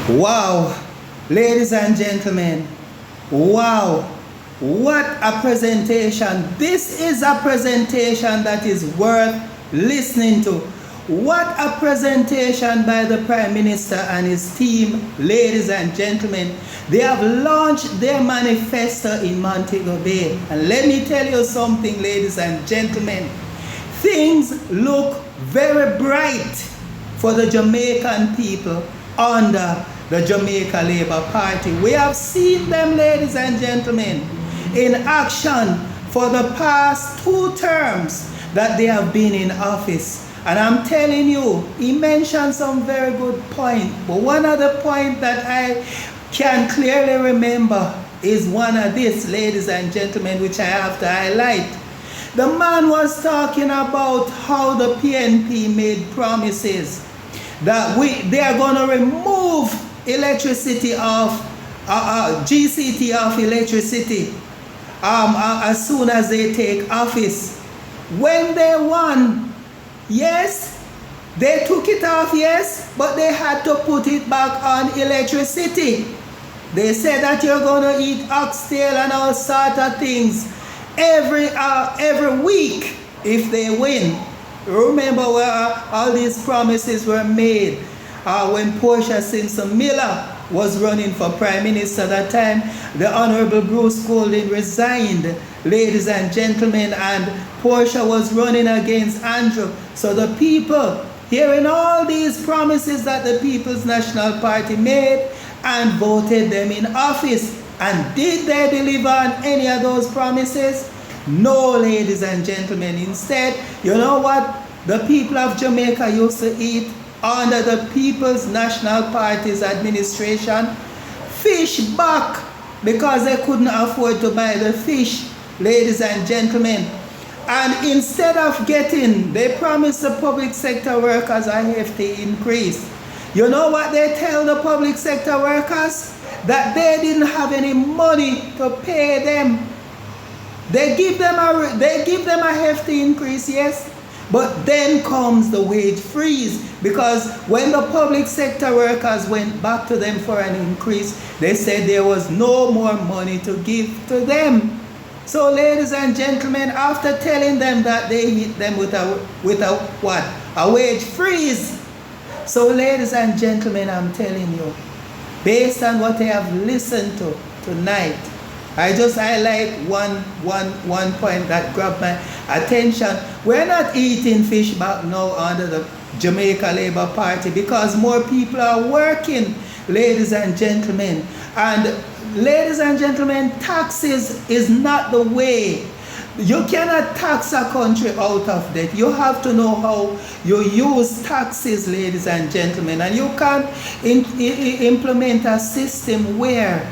Wow, ladies and gentlemen, wow, what a presentation. This is a presentation that is worth listening to. What a presentation by the Prime Minister and his team, ladies and gentlemen. They have launched their manifesto in Montego Bay. And let me tell you something, ladies and gentlemen. Things look very bright for the Jamaican people under the Jamaica Labour Party. We have seen them, ladies and gentlemen, in action for the past 2 terms that they have been in office. And I'm telling you, he mentioned some very good points. But one of the points that I can clearly remember is one of this, ladies and gentlemen, which I have to highlight. The man was talking about how the PNP made promises that they are going to remove electricity off, GCT off electricity as soon as they take office. When they won, yes, they took it off, yes, but they had to put it back on electricity. They said that you're going to eat oxtail and all sort of things every week if they win. Remember where all these promises were made when Portia Simpson Miller was running for Prime Minister that time. The Honorable Bruce Golding resigned, ladies and gentlemen, and Portia was running against Andrew. So the people, hearing all these promises that the People's National Party made, and voted them in office. And did they deliver on any of those promises? No, ladies and gentlemen. Instead, you know what the people of Jamaica used to eat under the People's National Party's administration? Fish back, because they couldn't afford to buy the fish, ladies and gentlemen. And instead of they promised the public sector workers a hefty increase. You know what they tell the public sector workers? That they didn't have any money to pay them. They give them a hefty increase, yes, but then comes the wage freeze, because when the public sector workers went back to them for an increase, they said there was no more money to give to them. So, ladies and gentlemen, after telling them that, they hit them with a wage freeze. So, ladies and gentlemen, I'm telling you, based on what I have listened to tonight, I just highlight one point that grabbed my attention. We're not eating fish back now under the Jamaica Labour Party because more people are working, ladies and gentlemen. And ladies and gentlemen, taxes is not the way. You cannot tax a country out of debt. You have to know how you use taxes, ladies and gentlemen. And you can't implement a system where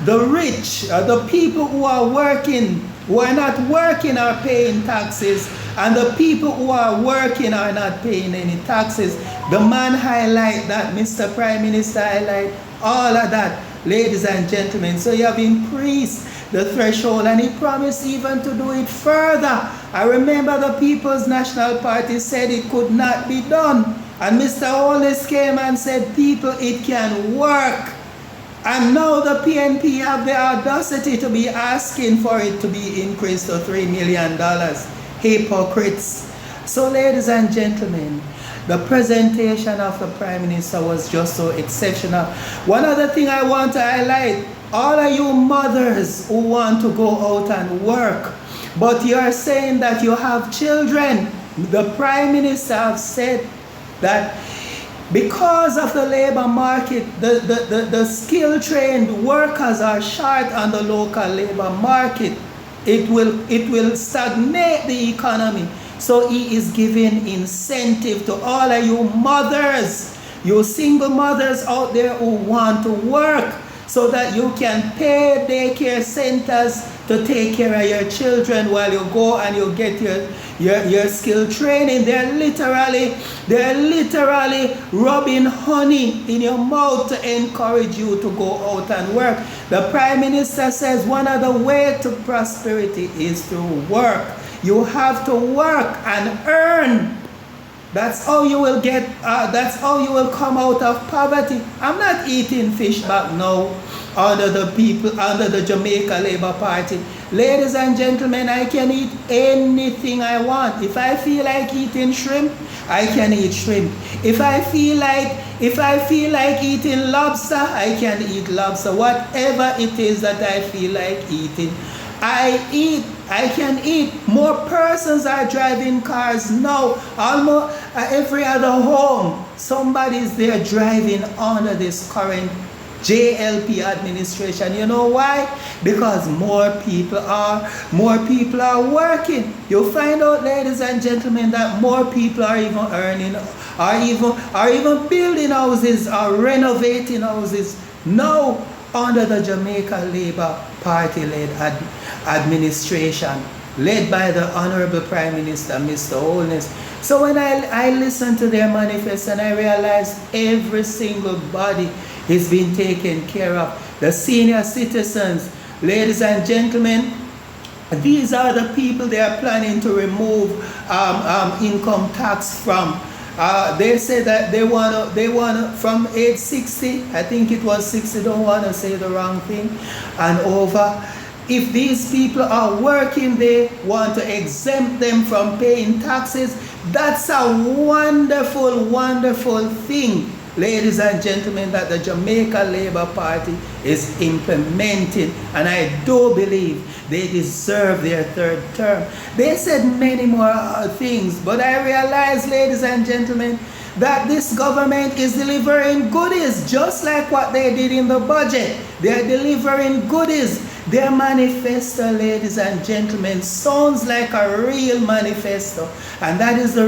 the rich, the people who are working, who are not working, are paying taxes, and the people who are working are not paying any taxes. The man highlight that, Mr. Prime Minister highlight all of that, ladies and gentlemen. So you have increased the threshold, and he promised even to do it further. I remember the People's National Party said it could not be done, and Mr. Holness came and said, people, it can work. And now the PNP have the audacity to be asking for it to be increased to $3 million. Hypocrites. So, ladies and gentlemen, the presentation of the Prime Minister was just so exceptional. One other thing I want to highlight, all of you mothers who want to go out and work, but you are saying that you have children, the Prime Minister has said that because of the labor market, the skill-trained workers are short on the local labor market. It will stagnate the economy. So he is giving incentive to all of you mothers, you single mothers out there who want to work, so that you can pay daycare centers to take care of your children while you go and you get your skill training. They're literally rubbing honey in your mouth to encourage you to go out and work. The Prime Minister says one of the ways to prosperity is through work. You have to work and earn. That's how you will get, that's how you will come out of poverty. I'm not eating fish back now under the people, under the Jamaica Labour Party. Ladies and gentlemen, I can eat anything I want. If I feel like eating shrimp, I can eat shrimp. If I feel like eating lobster, I can eat lobster. Whatever it is that I feel like eating, I eat. I can eat. More persons are driving cars now. Almost every other home, somebody's there driving under this current JLP administration. You know why? Because more people are working. You'll find out, ladies and gentlemen, that more people are even earning, are even building houses, are renovating houses now under the Jamaica Labour Party-led administration, led by the Honorable Prime Minister, Mr. Holness. So when I listened to their manifesto, and I realized every single body is being taken care of. The senior citizens, ladies and gentlemen, these are the people they are planning to remove income tax from. They say that they want from age 60, I think it was 60, don't want to say the wrong thing, and over. If these people are working, they want to exempt them from paying taxes. That's a wonderful, wonderful thing, ladies and gentlemen, that the Jamaica Labour Party is implementing, and I do believe they deserve their third term. They said many more things, but I realize, ladies and gentlemen, that this government is delivering goodies, just like what they did in the budget. They are delivering goodies. Their manifesto, ladies and gentlemen, sounds like a real manifesto, and that is the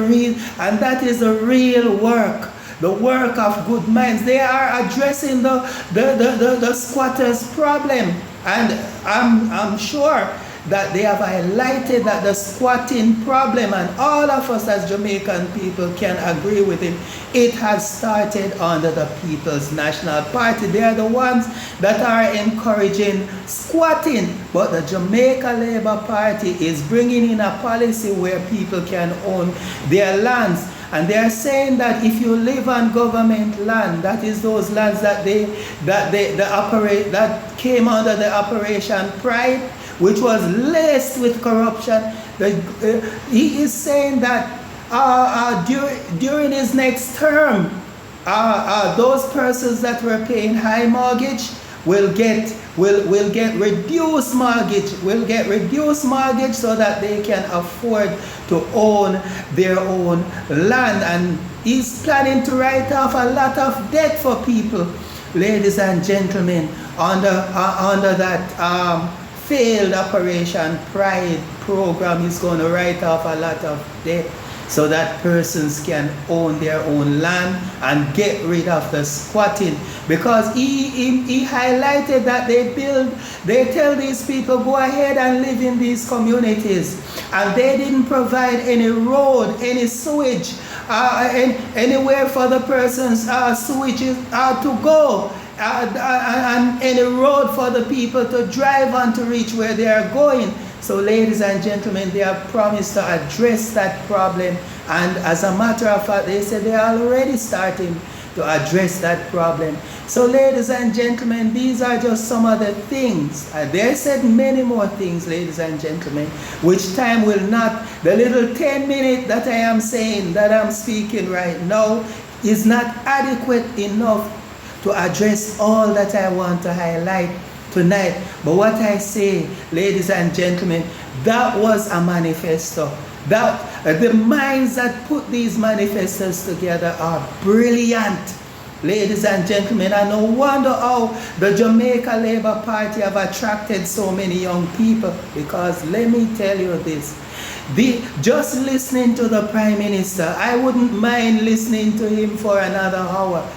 real work. The work of good minds. They are addressing the squatters' problem, and I'm sure that they have highlighted that the squatting problem, and all of us as Jamaican people can agree with him, it has started under the People's National Party. They are the ones that are encouraging squatting, but the Jamaica Labour Party is bringing in a policy where people can own their lands. And they are saying that if you live on government land, that is those lands that that came under the Operation Pride, which was laced with corruption. He is saying that during his next term, those persons that were paying high mortgage will get reduced mortgage, so that they can afford to own their own land. And he's planning to write off a lot of debt for people, ladies and gentlemen, under that failed Operation Pride program. Is going to write off a lot of debt so that persons can own their own land and get rid of the squatting. Because he highlighted that they tell these people, go ahead and live in these communities, and they didn't provide any road, any sewage, anywhere for the persons sewage to go, and any road for the people to drive on to reach where they are going. So, ladies and gentlemen, they have promised to address that problem, and as a matter of fact, they said they are already starting to address that problem. So, ladies and gentlemen, these are just some of the things. They said many more things, ladies and gentlemen, which time will not, the little 10 minutes that I am saying, that I'm speaking right now, is not adequate enough to address all that I want to highlight tonight. But what I say, ladies and gentlemen, that was a manifesto. That the minds that put these manifestos together are brilliant, ladies and gentlemen. And no wonder how the Jamaica Labour Party have attracted so many young people, because let me tell you this, just listening to the Prime Minister, I wouldn't mind listening to him for another hour,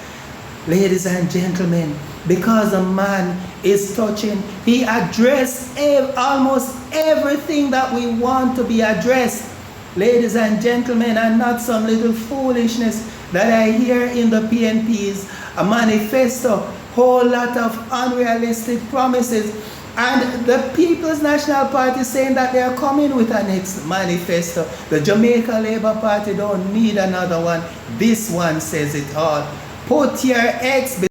ladies and gentlemen, because the man is touching. He addressed almost everything that we want to be addressed, ladies and gentlemen, and not some little foolishness that I hear in the PNP's manifesto. Whole lot of unrealistic promises. And the People's National Party saying that they are coming with a next manifesto. The Jamaica Labour Party don't need another one. This one says it all. Put your X